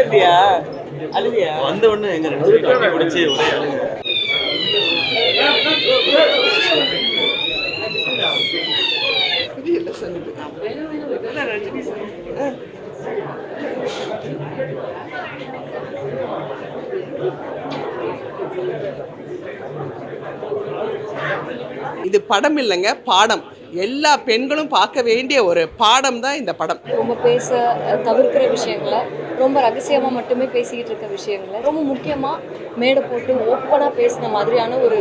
இல்லையா அழுதியா வந்த உடனே எங்க ரெண்டு பேரும் கட்டி பிடிச்சி ஒரே அழுகு. இது படம் இல்லைங்க, பாடம். எல்லா பெண்களும் பார்க்க வேண்டிய ஒரு பாடம் தான் இந்த படம். ரொம்ப பேச தவிர்க்கிற விஷயங்களை, ரொம்ப ரகசியமாக மட்டுமே பேசிக்கிட்டு இருக்க விஷயங்களை ரொம்ப முக்கியமாக மேடை போட்டு ஓப்பனாக பேசின மாதிரியான ஒரு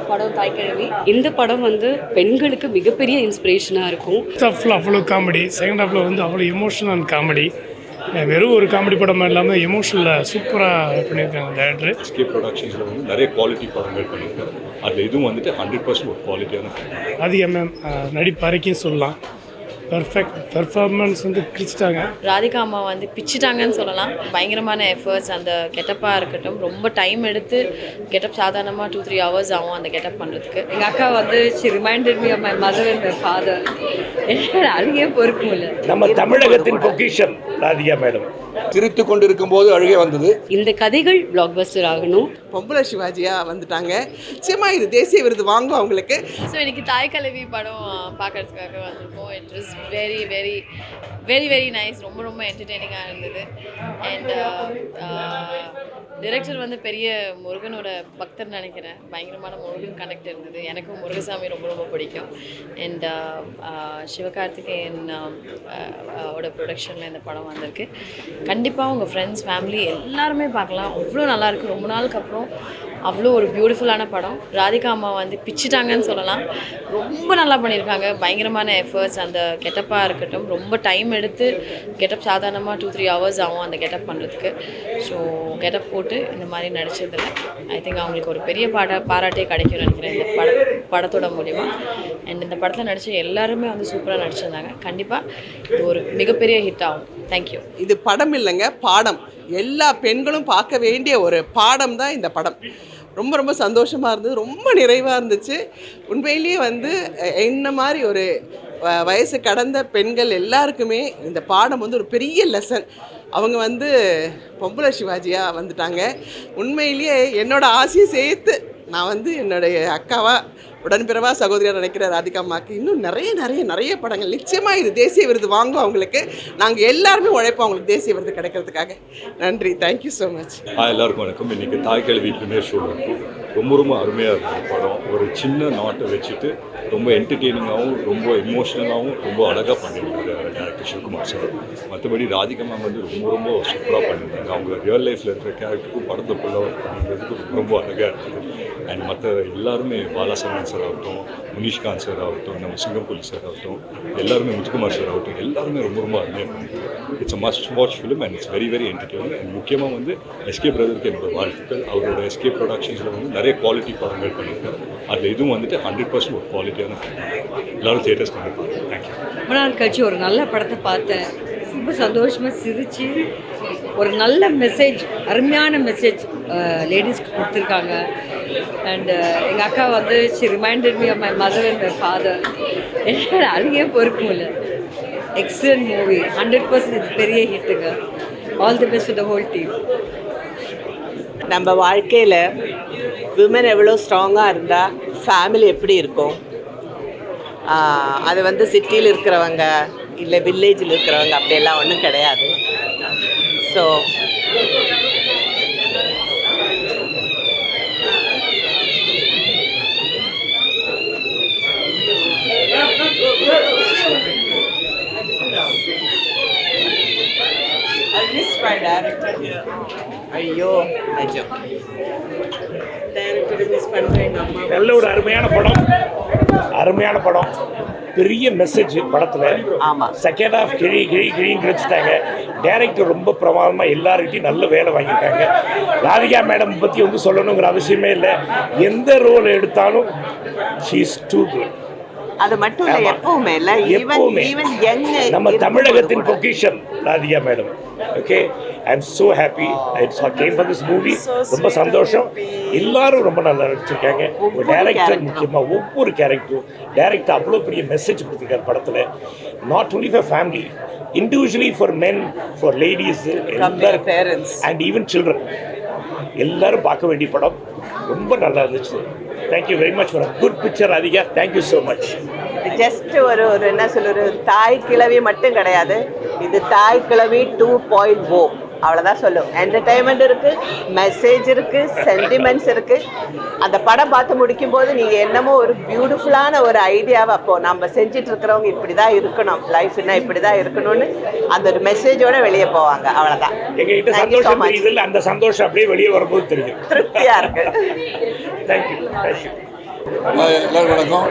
படம் தாய்க்கிழவி. இந்த படம் வந்து பெண்களுக்கு மிகப்பெரிய இன்ஸ்பிரேஷனாக இருக்கும். ஃபர்ஸ்ட் ஹாஃபில் அவ்வளோ காமெடி, செகண்ட் ஹாஃபில் வந்து அவ்வளோ எமோஷனல் காமெடி. வெறும் ஒரு காமெடி படம் இல்லாமல் எமோஷனில் சூப்பராக பண்ணியிருக்காங்க டேரக்டர். எஸ்கே ப்ரொடக்ஷன்ஸில் வந்து நிறைய குவாலிட்டி படங்கள் பண்ணியிருக்காரு. அதில் இதுவும் வந்துட்டு 100% ஒரு குவாலிட்டியான ராதிகா மேம் நடிப்பு வரைக்கும் சொல்லலாம். பர்ஃபெக்ட் பெர்ஃபார்மன்ஸ் வந்து பிடிச்சிட்டாங்க. ராதிகா அம்மா வந்து பிச்சுட்டாங்கன்னு சொல்லலாம். பயங்கரமான எஃபர்ட்ஸ், அந்த கெட்டப்பாக இருக்கட்டும், ரொம்ப டைம் எடுத்து கெட்டப் சாதாரணமாக 2-3 hours ஆகும் அந்த கெட்டப் பண்ணுறதுக்கு. எங்கள் அக்கா வந்து she reminded me of my mother and my father. அழுகே பொறுக்க முடியல. நம்ம தமிழகத்தின் பொக்கிஷம் ராதிகா மேடம். சிரித்து கொண்டிருக்கும் போது அழுகே வந்தது. இந்த கதைகள் பிளாக் பஸ்டர் ஆகணும். பொம்பளை சிவாஜியா வந்துட்டாங்க. நிச்சயமா இது தேசிய விருது வாங்கும் அவங்களுக்கு. ஸோ இன்னைக்கு தாய்க்கிழவி படம் பார்க்கறதுக்காக வந்திருக்கோம். It is very very very very nice. ரொம்ப ரொம்ப என்டர்டெய்னிங்காக இருந்தது. அண்ட் டிரெக்டர் வந்து பெரிய முருகனோட பக்தர் நினைக்கிறேன். பயங்கரமான முருகன் கனெக்ட் இருந்தது. எனக்கும் முருகசாமி ரொம்ப ரொம்ப பிடிக்கும். அண்ட் சிவகார்த்திகேயன் ஓட ப்ரொடக்ஷனில் இந்த படம் வந்திருக்கு. கண்டிப்பாக உங்கள் ஃப்ரெண்ட்ஸ் ஃபேமிலி எல்லாருமே பார்க்கலாம். அவ்வளோ நல்லாயிருக்கு. ரொம்ப நாளுக்கு அப்புறம் அவ்வளோ ஒரு பியூட்டிஃபுல்லான படம். ராதிகா அம்மா வந்து பிச்சுட்டாங்கன்னு சொல்லலாம். ரொம்ப நல்லா பண்ணியிருக்காங்க. பயங்கரமான எஃபர்ட்ஸ், அந்த கெட்டப்பாக இருக்கட்டும், ரொம்ப டைம் எடுத்து கெட்டப் சாதாரணமாக 2-3 hours ஆகும் அந்த கெட்டப் பண்ணுறதுக்கு. ஸோ கெட்டப் போட்டு இந்த மாதிரி நடித்ததில் ஐ திங்க் அவங்களுக்கு ஒரு பெரிய பாராட்டே கிடைக்கும்னு நினைக்கிறேன் இந்த படத்தோட மூலிமா. அண்ட் இந்த படத்தில் நடித்த எல்லாருமே வந்து சூப்பராக நடிச்சிருந்தாங்க. கண்டிப்பாக இது ஒரு மிகப்பெரிய ஹிட் ஆகும். தேங்க்யூ. இது படம் இல்லைங்க, பாடம். எல்லா பெண்களும் பார்க்க வேண்டிய ஒரு பாடம் தான் இந்த படம். ரொம்ப ரொம்ப சந்தோஷமாக இருந்தது. ரொம்ப நிறைவாக இருந்துச்சு. உண்மையிலேயே வந்து என்ன மாதிரி ஒரு வயசு கடந்த பெண்கள் எல்லாருக்குமே இந்த பாடம் வந்து ஒரு பெரிய லெசன். அவங்க வந்து பொம்பளை சிவாஜியாக வந்துட்டாங்க. உண்மையிலேயே என்னோட ஆசையை சேர்த்து நான் வந்து என்னுடைய அக்காவா உடன்பிறவா சகோதரியாக நினைக்கிற ராதிகா அம்மாவுக்கு இன்னும் நிறைய நிறைய நிறைய படங்கள் நிச்சயமாக இது தேசிய விருது வாங்கும் அவங்களுக்கு. நாங்கள் எல்லாருமே உழைப்போம் அவங்களுக்கு தேசிய விருது கிடைக்கிறதுக்காக. நன்றி, தேங்க்யூ ஸோ மச். எல்லாருக்கும் வணக்கம். இன்றைக்கி தாய்க்கிழவி ப்ரீமியர் ஷோ இருக்கும். ரொம்ப ரொம்ப அருமையாக இருந்தது படம். ஒரு சின்ன நாட்டை வச்சுட்டு ரொம்ப என்டர்டெய்னிங்காகவும் ரொம்ப எமோஷ்னலாகவும் ரொம்ப அழகாக பண்ணியிருந்தாரு டேரக்டர் சிவகுமார் சார். மற்றபடி ராதிகா மேம் வந்து ரொம்ப ரொம்ப சூப்பராக பண்ணியிருந்தாங்க. அவங்க ரியல் லைஃப்பில் இருக்கிற கேரக்டருக்கும் படத்தை ஃபுல்லாக பண்ணிக்கிறதுக்கு ரொம்ப அழகாக இருந்தது. அண்ட் மற்ற எல்லாருமே பாலாசரன் சார் ஆகட்டும், முனிஷ்காந்த் சார் ஆகட்டும், நம்ம சிங்கம்புலி சார் ஆகட்டும், எல்லாருமே முத்துக்குமார் சார் ஆகட்டும், எல்லாருமே ரொம்ப ரொம்ப அருமையாக பண்ணியிருக்காங்க. It's a must watch film and it's very very entertaining. And முக்கியமாக வந்து எஸ்கே பிரதருக்கு என்னோட வாழ்த்துக்கள். அவரோட எஸ்கே ப்ரொடக்ஷன்ஸில் வந்து நிறைய குவாலிட்டி படங்கள் பண்ணியிருக்காரு. அதில் இதுவும் வந்துட்டு 100% ஒரு குவாலிட்டியான படம். எல்லோரும் தியேட்டர்ஸ் பண்ணியிருக்காங்க. தேங்க்யூ. ரொம்ப நாள் கழிச்சு ஒரு நல்ல படத்தை பார்த்தேன். ரொம்ப சந்தோஷமாக சிரித்து ஒரு நல்ல மெசேஜ், அருமையான மெசேஜ் லேடிஸ்க்கு கொடுத்துருக்காங்க. அண்டு எங்கள் அக்கா வந்து she reminded me of my mother and my father. அழுகே பொறுக்க முடியல. Excellent movie. 100% இது பெரிய ஹிட்டுங்க. All the best to the whole team. நம்ம வாழ்க்கையில் விமன் எவ்வளோ ஸ்ட்ராங்காக இருந்தால் ஃபேமிலி எப்படி இருக்கும், அது வந்து சிட்டியில் இருக்கிறவங்க இல்லை வில்லேஜில் இருக்கிறவங்க அப்படியெல்லாம் ஒன்றும் கிடையாது. ஸோ ஐயோ நிஜம் டைரக்டர் மிஸ் பண்ணுறேன். நல்ல ஒரு அருமையான படம். பெரிய மெசேஜ் படத்தில். ஆமாம், செகண்ட் ஹாஃப் கிழின்னு கிழிச்சிட்டாங்க. டைரக்டர் ரொம்ப பிரமாதமாக எல்லார்கிட்டையும் நல்ல வேலை வாங்கியிருக்காங்க. ராதிகா மேடம் பற்றி வந்து சொல்லணுங்கிற அவசியமே இல்லை. எந்த ரோல் எடுத்தாலும் ஷீ இஸ் டூ குட். அது மட்டும் இல்லை, எப்பவுமே இல்லை, ஈவன் யங். நம்ம தமிழகத்தின் பொக்கிஷம் Radhika madam. Okay, I am so happy it's game for this movie. ரொம்ப சந்தோஷம். எல்லாரும் ரொம்ப நல்லா நடிச்சிருக்காங்க. ஒரு டைரக்டர் முக்கியமாக ஒவ்வொரு கேரக்டரும் டைரக்டர் அவ்வளோ பெரிய மெசேஜ் கொடுத்துருக்காரு படத்தில். Not only for family, individually for men, for ladies, எல்லாரும் பேரண்ட்ஸ் அண்ட் ஈவன் சில்ட்ரன் எல்லாரும் பார்க்க வேண்டிய படம். ரொம்ப நல்லா இருந்துச்சு. Thank you very much for a good picture Radhika. Thank you so much. Just ஒரு என்ன சொல்றது, தாய் கிழவி மட்டும் கிடையாது, இது தாய் கிழவி 2.0 அவ்வளோதான் சொல்லும். என்டர்டைன்மெண்ட் இருக்குது, மெசேஜ் இருக்குது, சென்டிமெண்ட்ஸ் இருக்குது. அந்த படம் பார்த்து முடிக்கும்போது நீங்கள் என்னமோ ஒரு பியூட்டிஃபுல்லான ஒரு ஐடியாவை அப்போது நம்ம செஞ்சுட்டு இருக்கிறவங்க இப்படி தான் இருக்கணும், லைஃப்னா இப்படி தான் இருக்கணும்னு அந்த ஒரு மெசேஜோட வெளியே போவாங்க. அவ்வளோதான். எங்ககிட்ட சந்தோஷம் தெரியுது, அந்த சந்தோஷம் அப்படியே வெளியே வரும்போது தெரியும். திருப்தியாக இருக்குது. Thank you thank you. எல்லாருக்கும் வணக்கம்.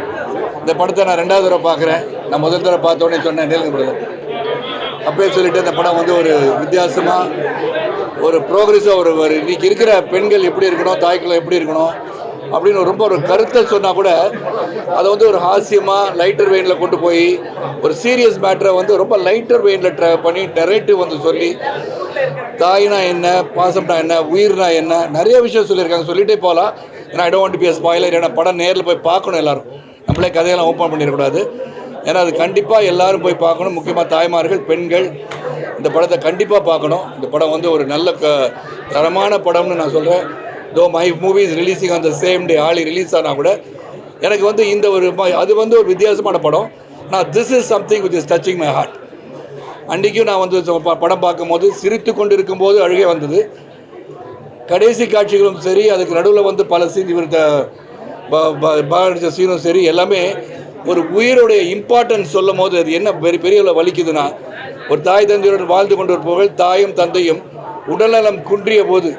இந்த படத்தை நான் 2வது தடவை பார்க்குறேன். நான் முதல் தடவை பார்த்தோன்னே சொன்னேன் டேலுங்க அப்பயே சொல்லிட்டு இந்த படம் வந்து ஒரு வித்தியாசமாக ஒரு ப்ரோக்ரெஸாக ஒரு இன்றைக்கி இருக்கிற பெண்கள் எப்படி இருக்கணும், தாய்க்குள்ள எப்படி இருக்கணும் அப்படின்னு ரொம்ப ஒரு கருத்தை சொன்னால் கூட அதை வந்து ஒரு ஹாஸ்யமாக லைட்டர் வெயினில் கொண்டு போய் ஒரு சீரியஸ் மேட்டரை வந்து ரொம்ப லைட்டர் வெயினில் பண்ணி நெரேட்டிவ் வந்து சொல்லி தாய்னா என்ன, பாசம்னா என்ன, உயிர்னா என்ன, நிறைய விஷயம் சொல்லியிருக்காங்க. சொல்லிகிட்டே போகலாம். ஏன்னா I don't want to be a spoiler. ஏன்னா படம் நேரில் போய் பார்க்கணும் எல்லோரும். நம்மளே கதையெல்லாம் ஓப்பன் பண்ணிடக்கூடாது. ஏன்னா அது கண்டிப்பாக எல்லோரும் போய் பார்க்கணும். முக்கியமாக தாய்மார்கள், பெண்கள் இந்த படத்தை கண்டிப்பாக பார்க்கணும். இந்த படம் வந்து ஒரு நல்ல தரமான படம்னு நான் சொல்கிறேன். தோ my movies releasing on the same day ஆலி ரிலீஸ் ஆனால் கூட எனக்கு வந்து இந்த ஒரு அது வந்து ஒரு வித்தியாசமான படம். நான் this is something which is touching my heart. அன்றைக்கும் நான் வந்து படம் பார்க்கும்போது சிரித்து கொண்டு இருக்கும்போது அழுகே வந்தது. கடைசி காட்சிகளும் சரி, அதுக்கு நடுவில் வந்து பல சீன் இவர்கிட்ட பாடிச்ச சீனும் சரி, எல்லாமே ஒரு உயிரோடைய இம்பார்ட்டன்ஸ் சொல்லும் போது அது என்ன பெரிய வலிக்குதுன்னா, ஒரு தாய் தந்தையுடன் வாழ்ந்து கொண்டு இருப்பவர்கள் தாயும் தந்தையும் உடல்நலம் குன்றிய போது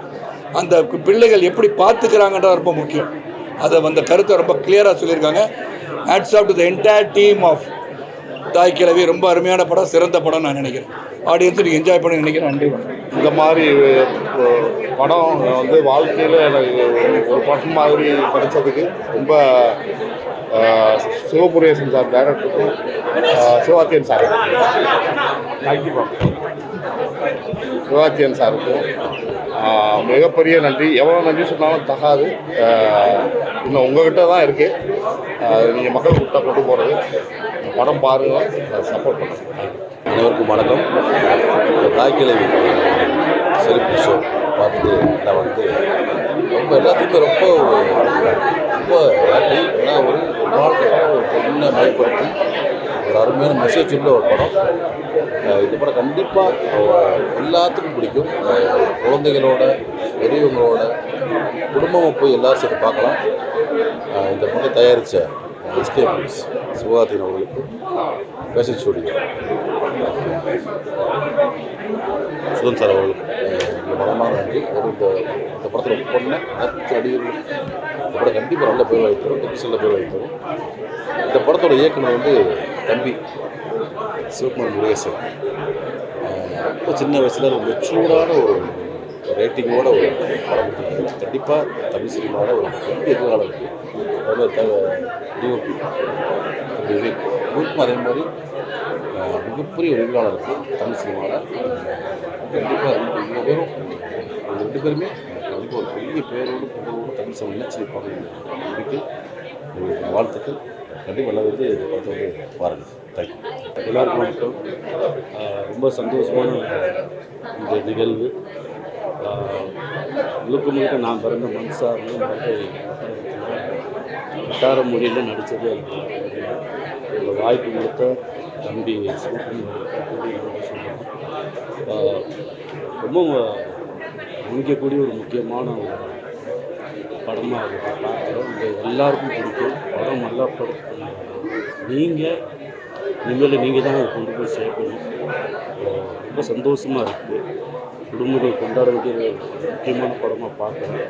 அந்த பிள்ளைகள் எப்படி பார்த்துக்கிறாங்கன்றது ரொம்ப முக்கியம். அதை அந்த கருத்தை ரொம்ப கிளியராக சொல்லியிருக்காங்க. Hats off to the entire team of Thaai Kizhavi. ரொம்ப அருமையான படம், சிறந்த படம் நான் நினைக்கிறேன். ஆடியன்ஸும் நீங்கள் என்ஜாய் பண்ணி நினைக்கிறேன். நன்றி. இந்த மாதிரி படம் வந்து வாழ்க்கையில் எனக்கு ஒரு படம் மாதிரி படித்ததுக்கு ரொம்ப சிவபுரேசன் சார் டைரக்டருக்கும் சிவாத்தியன் சார் சிவாத்தியன் சாருக்கும் மிகப்பெரிய நன்றி. எவ்வளோ நன்றி சொன்னாலும் தகாது. இன்னும் உங்கள்கிட்ட தான் இருக்குது. நீங்கள் மக்கள் கிட்ட கொண்டு போகிறது. படம் பாருங்கள், சப்போர்ட் பண்ணுங்கள். அனைவருக்கும் வணக்கம். தாய்க்கிழவி செலிபிரிட்டி ஷோ பார்த்துட்டு நான் வந்து ரொம்ப எல்லாத்துக்குமே ரொம்ப ஹாப்பி. ஏன்னா ஒரு பொண்ணை பயன்படுத்தி ஒரு அருமையான மெசேஜ் உள்ள ஒரு படம். இந்த படம் கண்டிப்பாக எல்லாத்துக்கும் பிடிக்கும். குழந்தைகளோட, பெரியவங்களோட, குடும்பமாக போய் எல்லாரும் சேர்த்து பார்க்கலாம். இந்த படம் தயாரித்த எஸ்கே ஃபிலிம்ஸ் சிவாதீன் அவர்களுக்கு, ஃபேஷன் ஸ்டுடியோ சுதன் சார் அவர்களுக்கு இந்த மனமான நன்றி. இந்த படத்தில் பொண்ணை அனைத்து அடிகள் இந்த படம் கண்டிப்பாக நல்ல பேர் வைத்தரும், டெக்னிஷனில் பேர் வைத்தரும். இந்த படத்தோட இயக்குனர் வந்து தம்பி சிவகுமார் முருகேசன். ரொம்ப சின்ன வயசில் ஒரு மெச்சூர்டான ஒரு ரேட்டிங்கோட ஒரு படம் கொடுத்துருக்காங்க. கண்டிப்பாக தமிழ் சினிமாவோட ஒரு பெரிய எதிர்காலம் இருக்குது. டிஓபி ஊருக்கும் அதே மாதிரி மிகப்பெரிய ஒரு எதிர்காலம் இருக்குது தமிழ் சினிமாவில். கண்டிப்பாக இவ்வளோ பேரும் 2 பேருமே கண்டிப்பாக ஒரு பெரிய பேரோடு புகழோடு தமிழ் சினிமா நினைச்சிருப்பாங்க. இதுக்கு வாழ்த்துக்கள். கண்டிப்பாக எல்லாரும் வந்து இந்த படத்தை வந்து பாருங்கள். தேங்க்யூ. எல்லாருக்கும் வணக்கம். ரொம்ப சந்தோஷமான இந்த நிகழ்வு. முழுக்க நான் பிறந்த மன்சார்னு வட்டார மொழியில் நடித்தது. இந்த வாய்ப்பு கொடுத்த தம்பி ரொம்ப முடிக்கக்கூடிய ஒரு முக்கியமான ஒரு படமாக இருக்கும். பார்க்குறோம். இந்த எல்லாருக்கும் பிடிக்கும். படம் நல்லா நீங்கள் இனிமேல் தான் கொண்டு போய் சேர்க்கணும். ரொம்ப சந்தோஷமாக இருக்குது. குடும்பங்கள் கொண்டாட வேண்டிய முக்கியமான படமாக பார்க்குறேன்.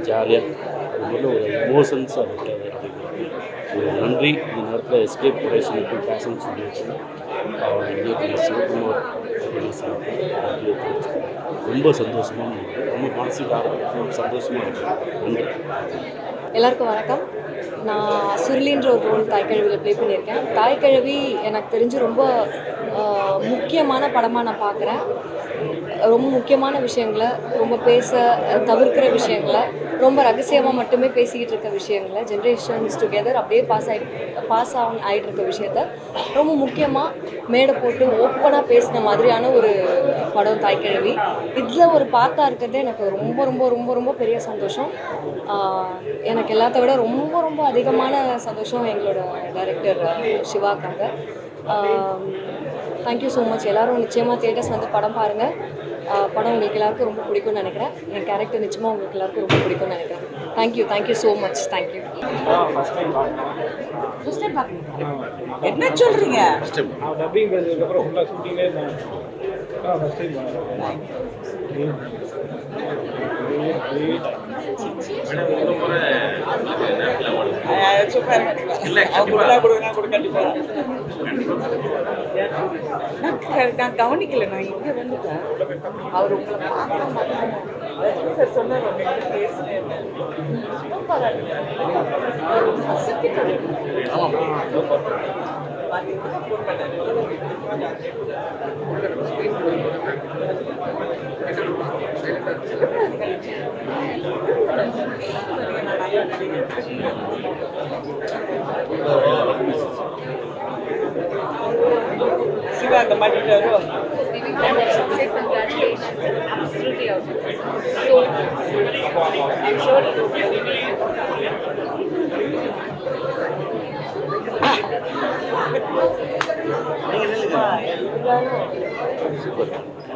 ஜாலியாக அது மாதிரி ஒரு எமோஷன்ஸாக இருக்காது. நன்றி. இந்த நேரத்தில் எஸ்கேப் ப்ரொடக்ஷனுக்கு, ஃபேஷன் ஸ்டுடியோக்கு, இயக்குனர் சிவகுமார் ரொம்ப சந்தோஷமாக இருக்குது. ரொம்ப மனசுக்கு ஆரோக்கியம் சந்தோஷமாக இருக்குது. நன்றி. எல்லாருக்கும் வணக்கம். நான் சுருளின்ற ஒரு ரோல் தாய்க்கிழவியில் ப்ளே பண்ணியிருக்கேன். தாய்க்கிழவி எனக்கு தெரிஞ்சு ரொம்ப முக்கியமான படமாக நான் பார்க்குறேன். ரொம்ப முக்கியமான விஷயங்களை, ரொம்ப பேச தவிர்க்கிற விஷயங்களை ரொம்ப ரகசியமாக மட்டுமே பேசிக்கிட்டு இருக்க விஷயங்களை ஜென்ரேஷன்ஸ் டுகெதர் அப்படியே பாஸ் ஆகிட்டு இருக்க விஷயத்த ரொம்ப முக்கியமாக மேடை போட்டு ஓப்பனாக பேசின மாதிரியான ஒரு படம் தாய்க்கிழவி. இதில் ஒரு பார்ட்டாக இருக்கிறது எனக்கு ரொம்ப ரொம்ப ரொம்ப ரொம்ப பெரிய சந்தோஷம். எனக்கு எல்லாத்த விட ரொம்ப ரொம்ப அதிகமான சந்தோஷம் எங்களோட டைரக்டர் சிவாக்காக. Thank you so much. எல்லோரும் நிச்சயமாக தியேட்டர்ஸ் வந்து படம் பாருங்கள். படம் உங்களுக்கு எல்லாருக்கும் ரொம்ப பிடிக்கும்னு நினைக்கிறேன். என் கேரக்டர் நிச்சயமாக உங்களுக்கு எல்லாருக்கும் ரொம்ப பிடிக்கும்னு நினைக்கிறேன். Thank you so much. தேங்க்யூ. என்ன சொல்றீங்க? டப்பிங் பேசுறதுக்கப்புறம் ஃபுல்லாக ஷூட்டிங்கே ஃபஸ்ட் டைம் நான் கவனிக்கல. நான் இங்கே வந்துட்டேன். அவர் உங்களை பார்க்க சொன்னார். சிவா அந்த மாட்டிட்டு வருவோம்.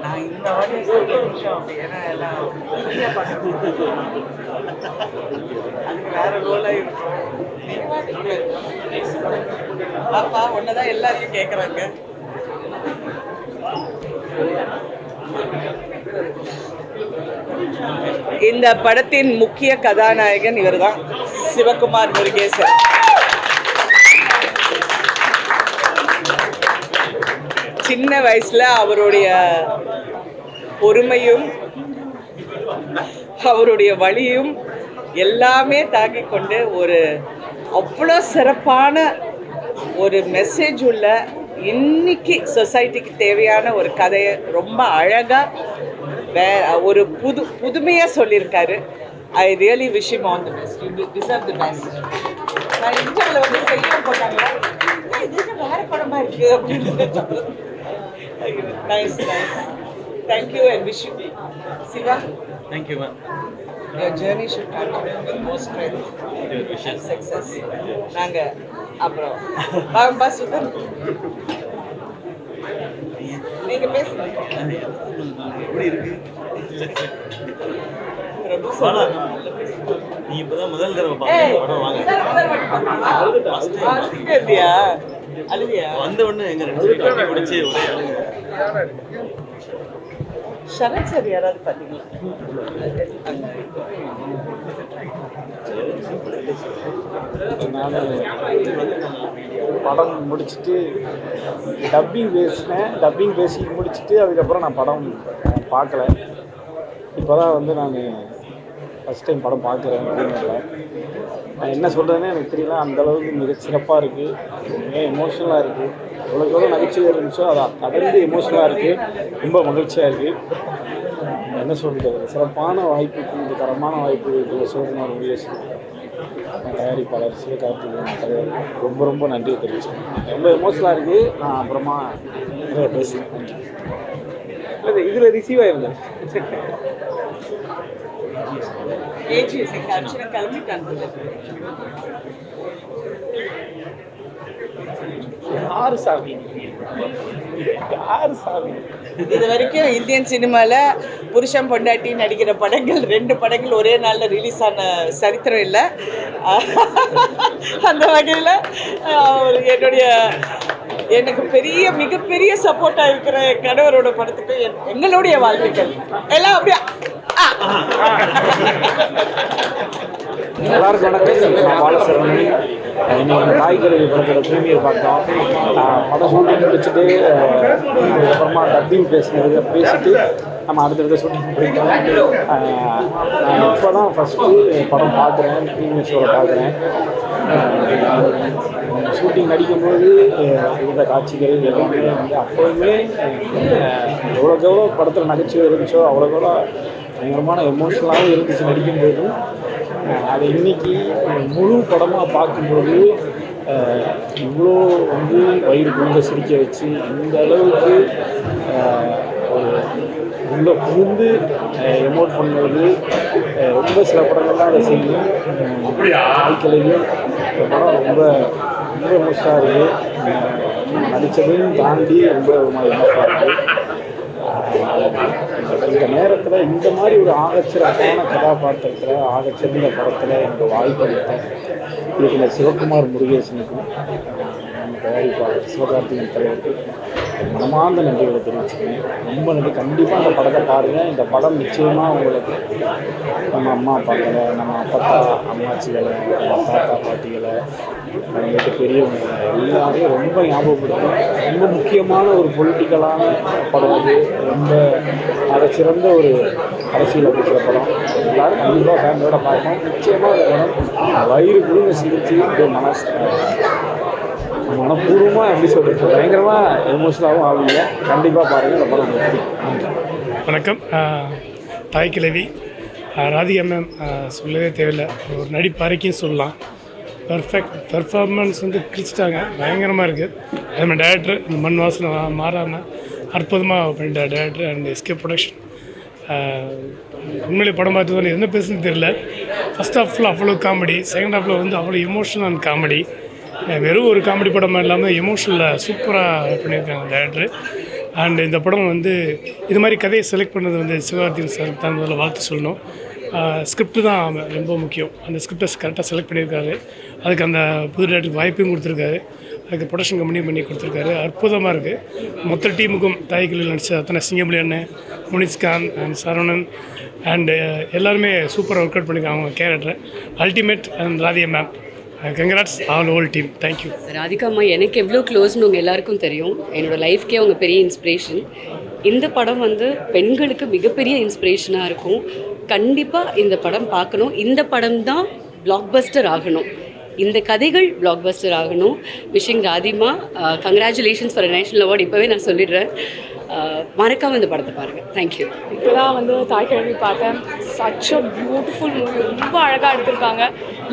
நான் இந்த ஆடியன்ஸ் நிமிஷம் அப்படி ஏன்னா எல்லாம் ஃப்ரீயாக பார்க்கணும். அதுக்கு வேற ரோலாக இருக்கும். பாப்பா ஒன்னதான் எல்லாரையும் கேட்குறாங்க. இந்த படத்தின் முக்கிய கதாநாயகன் இவர்தான், சிவகுமார் முருகேசன். சின்ன வயசுல அவருடைய பொறுமையும் அவருடைய வழியும் எல்லாமே தாங்கிக் கொண்டு ஒரு அவ்வளோ சிறப்பான ஒரு மெசேஜ் உள்ள இன்னைக்கு சொசைட்டிக்கு தேவையான ஒரு கதையை ரொம்ப அழகாக ஒரு புதுமையாக சொல்லியிருக்காரு. I really wish him all the best. You deserve the best. நான் இந்தியாவில் வந்து செய்ய போட்டாங்களா இது வேற படமாக இருக்குது அப்படின்னு. Nice nice. Thank you and wish you. Siva, thank you ma'am. Your journey should continue with more strength and success. நாங்கள் அப்புறம் பாம்பா சுதன் நீங்கள் பேசுங்க. எப்படி இருக்கு? நீ இப்பதான் முதல் தடவை படம் அழுதியா அழுதியா வந்த உடனே எங்க ரெண்டு பேரும் பிடிச்சி ஒரே சரண் சார் யாராவது பார்த்தீங்களா? நான் படம் முடிச்சுட்டு டப்பிங் பேசி முடிச்சுட்டு அதுக்கப்புறம் நான் படம் பார்க்கல. இப்போ தான் வந்து நான் ஃபஸ்ட் டைம் படம் பார்க்குறேன். நான் என்ன சொல்கிறேன்னே எனக்கு தெரியல. அந்தளவுக்கு மிக சிறப்பாக இருக்குது, மிக எமோஷ்னலாக இருக்குது. எவ்வளோக்கு எவ்வளோ நகைச்சுவை இருந்துச்சோ அதை கடந்து எமோஷ்னலாக இருக்குது. ரொம்ப மகிழ்ச்சியாக இருக்குது. என்ன சொல்கிறது, சிறப்பான வாய்ப்புக்கு இந்த தரமான வாய்ப்பு சிவகுமார் முருகேசன் தயாரிப்பாளர் சிவகார்த்திகேயன் ரொம்ப ரொம்ப நன்றியை தெரிவிச்சுக்கேன். ரொம்ப எமோஷ்னலாக இருக்குது. நான் அப்புறமா நிறைய பேசுகிறேன். இல்லை இதில் ரிசீவ் ஆயிருந்தேன். கிளம்பிட்டாங்க. யாரு சாமி? இது வரைக்கும் இந்தியன் சினிமாவில் புருஷன் பொண்டாட்டி நடிக்கிற படங்கள் 2 படங்கள் ஒரே நாளில் ரிலீஸ் ஆன சரித்திரம் இல்லை. அந்த வகையில் எனக்கு மிகப்பெரிய சப்போர்ட்டாக இருக்கிற கணவரோட படத்துக்கு எங்களுடைய வாழ்த்துக்கள் எல்லாம் அப்படியே. எல்லாருக்கும் வணக்கம். நான் பாலசரவணன். இன்னைக்கு தாய்க்கிழவி படத்தோட ப்ரீமியர் பார்த்தோம். படம் ஷூட்டிங் முடிச்சுட்டு அதுக்கப்புறமா டப்பிங் பேசிட்டு நம்ம அடுத்தடுத்த ஷூட்டிங் போயிட்டோம். நான் இப்போ தான் ஃபஸ்ட்டு படம் பார்க்குறேன், ப்ரீமியர் ஷோவில் பார்க்குறேன். ஷூட்டிங் நடிக்கும்போது இருந்த காட்சிகள் எல்லாமே வந்து அப்போவுமே எவ்வளோக்கு எவ்வளோ படத்தில் நகைச்சுவை இருந்துச்சோ அவ்வளோக்கு எவ்வளோ பயங்கரமான எமோஷனலாகவும் இருந்துச்சு நடிக்கும்போதும். அதை இன்னைக்கு முழு படமாக பார்க்கும்போது இவ்வளோ வந்து வயிறு குழுந்த சிரிக்க வச்சு இந்த அளவுக்கு ஒரு உள்ள புகுந்து எமோட் பண்ணுறது ரொம்ப சில படங்கள்லாம் அதை செய்யும். வாழ்க்கையிலையும் இந்த படம் ரொம்ப ரொம்ப எமோஷனாக இருக்குது. நடித்ததையும் தாண்டி ரொம்ப எமோஷனாக இருக்குது. இந்த நேரத்தில் இந்த மாதிரி ஒரு ஆகச்சிறப்பான கதாபாத்திரத்தில் ஆகச்சிறந்த படத்தில் எனக்கு வாய்ப்பு அளித்த இதில் சிவகுமார் முருகேசனுக்கும் நம்ம தயாரிப்பாளர் சிவகார்த்திகேயன் தலைவருக்கு மனமார்ந்த நன்றிகளை தெரிவிச்சுக்கிறேன். ரொம்ப நன்றி. கண்டிப்பாக அந்த படத்தை பாருங்கள். இந்த படம் நிச்சயமாக உங்களுக்கு நம்ம அம்மா அப்பாக்களை, நம்ம அப்பத்தா அம்மாச்சிகளை, நம்ம தாத்தா பாட்டிகளை, நம்ம வீட்டு பெரியவங்க எல்லாரையும் ரொம்ப ஞாபகப்படுத்தும். ரொம்ப முக்கியமான ஒரு பொலிட்டிக்கலான படம் அது. ரொம்ப சிறந்த ஒரு அரசியல் அப்படிங்கிற படம். எல்லோரும் கண்டிப்பாக ஃபேமிலியோட பார்க்கணும். நிச்சயமாக அந்த படம் வயிறு குழுங்க சிரிச்சு மனப்பூர்வமாக எப்படி சொல்கிறது பயங்கரமாக எமோஷனலாகவும் ஆகுங்க. கண்டிப்பாக பாருங்கள் இந்த படம். வணக்கம். தாய் கிழவி ராதிகா மேம் சொல்லவே தேவையில்லை. ஒரு நடிப்பறைக்கும் சொல்லலாம். பர்ஃபெக்ட் பெர்ஃபார்மன்ஸ் வந்து கிழிச்சிட்டாங்க. பயங்கரமாக இருக்குது. அதுமாதிரி டேரக்டர் இந்த மண் வாசனை மாறாமல் அற்புதமாக பண்ணிட்டார் டேரக்டர் அண்ட் எஸ்கே ப்ரொடக்ஷன். உண்மையிலே படம் பார்த்து என்ன பேசுன்னு தெரியல. ஃபஸ்ட் ஹாஃபில் அவ்வளோ காமெடி, செகண்ட் ஹாஃபில் வந்து அவ்வளோ எமோஷனல் காமெடி. வெறும் ஒரு காமெடி படமாக இல்லாமல் எமோஷனலில் சூப்பராக பண்ணியிருக்காங்க டேரக்டர். அண்ட் இந்த படம் வந்து இது மாதிரி கதையை செலக்ட் பண்ணது வந்து சிவகார்த்திகேயன் சார் தான் முதல்ல வாழ்த்து சொல்லணும். ஸ்கிரிப்டு தான் ரொம்ப முக்கியம். அந்த ஸ்கிரிப்டை கரெக்டாக செலக்ட் பண்ணியிருக்காரு. அதுக்கு அந்த புது டேரக்டருக்கு வாய்ப்பையும் கொடுத்துருக்காரு. அதுக்கு ப்ரொடக்ஷன் கம்பெனியும் பண்ணி கொடுத்துருக்காரு. அற்புதமாக இருக்குது. மொத்த டீமுக்கும் தாய்களில் நடித்த அத்தனை சிங்கம்புலி அண்ணன், முனிஸ்கான் அண்ட் சரவணன் அண்டு எல்லாருமே சூப்பராக ஒர்க் அவுட் பண்ணியிருக்காங்க அவங்க கேரக்டரை. Ultimate and Radhika ma'am, congrats all whole team. Thank you. Radhika அம்மா எனக்கு எவ்வளோ க்ளோஸ்னு உங்கள் எல்லாருக்கும் தெரியும். என்னோடய லைஃப்க்கே அவங்க பெரிய இன்ஸ்பிரேஷன். இந்த படம் வந்து பெண்களுக்கு மிகப்பெரிய இன்ஸ்பிரேஷனாக இருக்கும். கண்டிப்பாக இந்த படம் பார்க்கணும். இந்த படம் தான் பிளாக் பஸ்டர் ஆகணும். இந்த கதைகள் பிளாக் பஸ்டர் ஆகணும். விஷிங் ராதிமா கங்க்ராச்சுலேஷன்ஸ் ஃபார் நேஷனல் அவார்டு. இப்போவே நான் சொல்லிடுறேன். மறக்காமல் இந்த படத்தை பாருங்கள். தேங்க்யூ. இப்போ தான் வந்து தாய்க்கிழவி பார்த்தேன். Such a beautiful movie. ரொம்ப அழகாக எடுத்திருக்காங்க.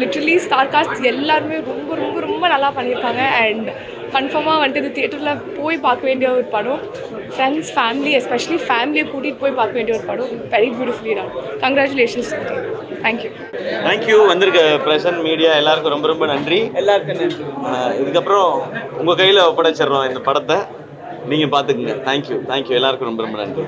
லிட்ரலி ஸ்டார் காஸ்ட் எல்லாருமே ரொம்ப ரொம்ப ரொம்ப நல்லா பண்ணியிருக்காங்க. அண்ட் கன்ஃபார்மாக வந்துட்டு இது தியேட்டரில் போய் பார்க்க வேண்டிய ஒரு படம். ஃப்ரெண்ட்ஸ், ஃபேமிலி, எஸ்பெஷலி ஃபேமிலியை கூட்டிகிட்டு போய் பார்க்க வேண்டிய ஒரு படம். Very beautifully done. Congratulations. Thank you. Thank you. வந்திருக்க ப்ரெசன்ட் மீடியா எல்லாருக்கும் ரொம்ப ரொம்ப நன்றி. எல்லாருக்கும் நன்றி. இதுக்கப்புறம் உங்கள் கையில் ஒப்படைச்சிடுறோம் இந்த படத்தை. நீங்கள் பார்த்துக்குங்க. தேங்க்யூ. எல்லாருக்கும் ரொம்ப ரொம்ப நன்றி.